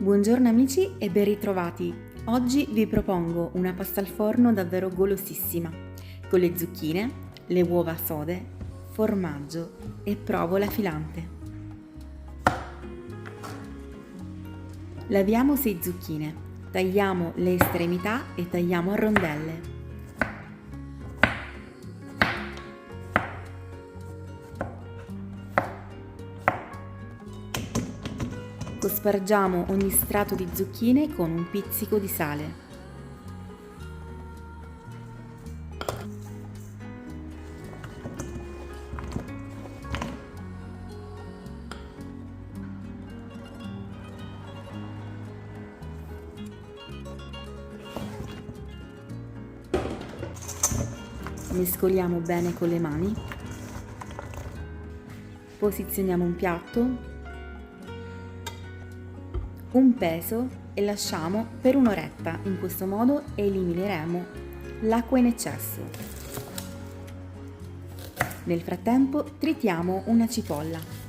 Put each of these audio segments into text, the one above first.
Buongiorno amici e ben ritrovati! Oggi vi propongo una pasta al forno davvero golosissima, con le zucchine, le uova sode, formaggio e provola filante. Laviamo 6 zucchine, tagliamo le estremità e tagliamo a rondelle. Cospargiamo ogni strato di zucchine con un pizzico di sale. Mescoliamo bene con le mani. Posizioniamo un piatto, un peso e lasciamo per un'oretta. In questo modo elimineremo l'acqua in eccesso. Nel frattempo tritiamo una cipolla.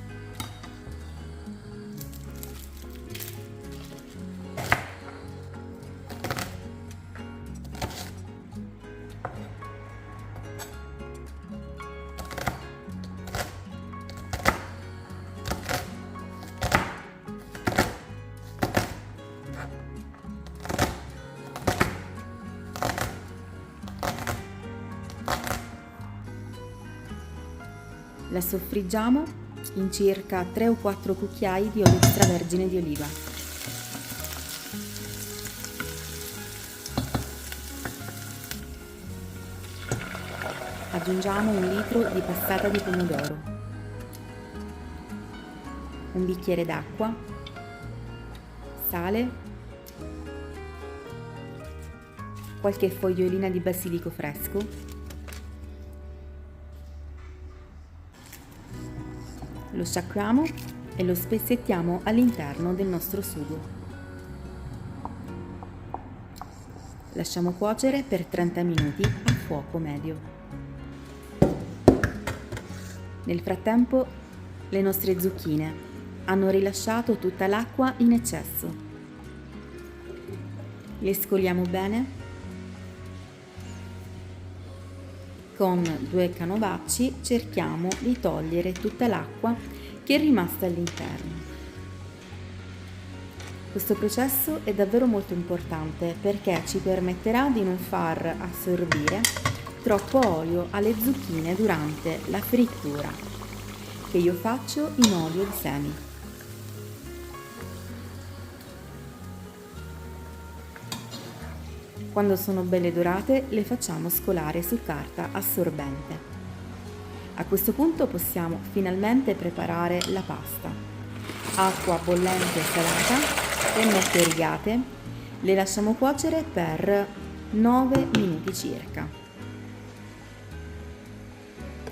La soffriggiamo in circa 3 o 4 cucchiai di olio extravergine di oliva. Aggiungiamo 1 litro di passata di pomodoro, un bicchiere d'acqua, sale, qualche fogliolina di basilico fresco. Lo sciacquiamo e lo spezzettiamo all'interno del nostro sugo. Lasciamo cuocere per 30 minuti a fuoco medio. Nel frattempo le nostre zucchine hanno rilasciato tutta l'acqua in eccesso. Le scoliamo bene. Con 2 canovacci cerchiamo di togliere tutta l'acqua che è rimasta all'interno. Questo processo è davvero molto importante perché ci permetterà di non far assorbire troppo olio alle zucchine durante la frittura, che io faccio in olio di semi. Quando sono belle dorate le facciamo scolare su carta assorbente. A questo punto possiamo finalmente preparare la pasta. Acqua bollente e salata, pennette rigate, le lasciamo cuocere per 9 minuti circa.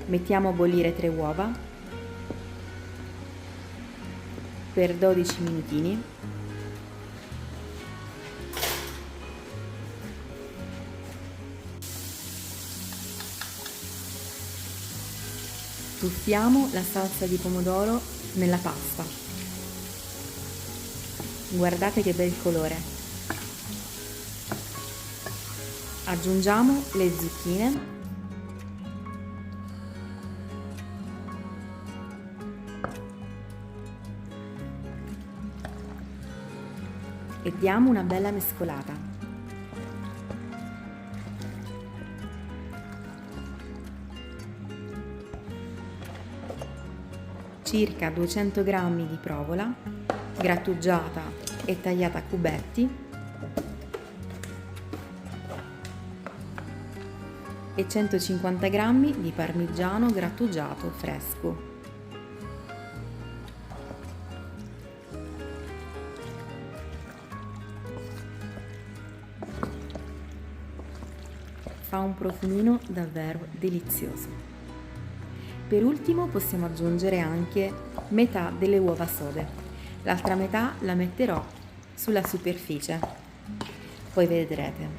Mettiamo a bollire 3 uova per 12 minutini. Tuffiamo la salsa di pomodoro nella pasta. Guardate che bel colore. Aggiungiamo le zucchine. E diamo una bella mescolata. Circa 200 g di provola grattugiata e tagliata a cubetti e 150 g di parmigiano grattugiato fresco. Fa un profumino davvero delizioso. Per ultimo possiamo aggiungere anche metà delle uova sode, l'altra metà la metterò sulla superficie, poi vedrete.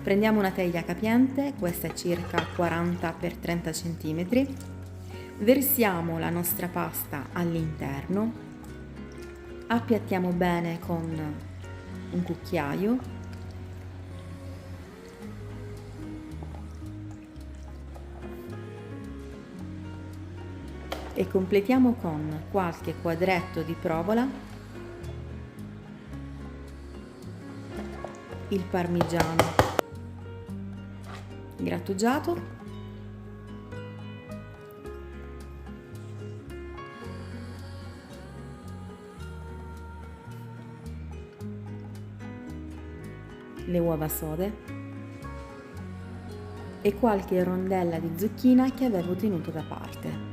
Prendiamo una teglia capiente, questa è circa 40 x 30 cm, versiamo la nostra pasta all'interno, Appiattiamo bene con un cucchiaio e completiamo con qualche quadretto di provola, il parmigiano grattugiato le uova sode e qualche rondella di zucchina che avevo tenuto da parte.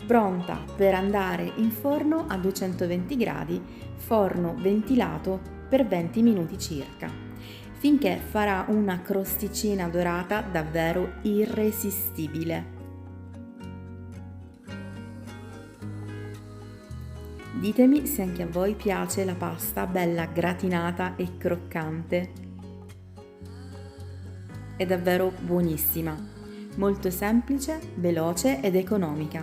Pronta per andare in forno a 220 gradi, forno ventilato per 20 minuti circa, finché farà una crosticina dorata davvero irresistibile. Ditemi se anche a voi piace la pasta bella gratinata e croccante. È davvero buonissima, molto semplice, veloce ed economica.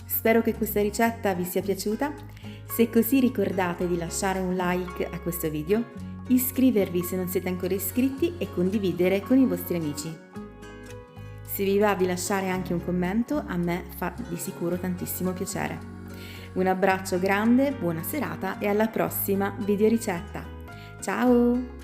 Spero che questa ricetta vi sia piaciuta. Se è così ricordate di lasciare un like a questo video, iscrivervi se non siete ancora iscritti e condividere con i vostri amici. Se vi va di lasciare anche un commento, a me fa di sicuro tantissimo piacere. Un abbraccio grande, buona serata e alla prossima videoricetta. Ciao!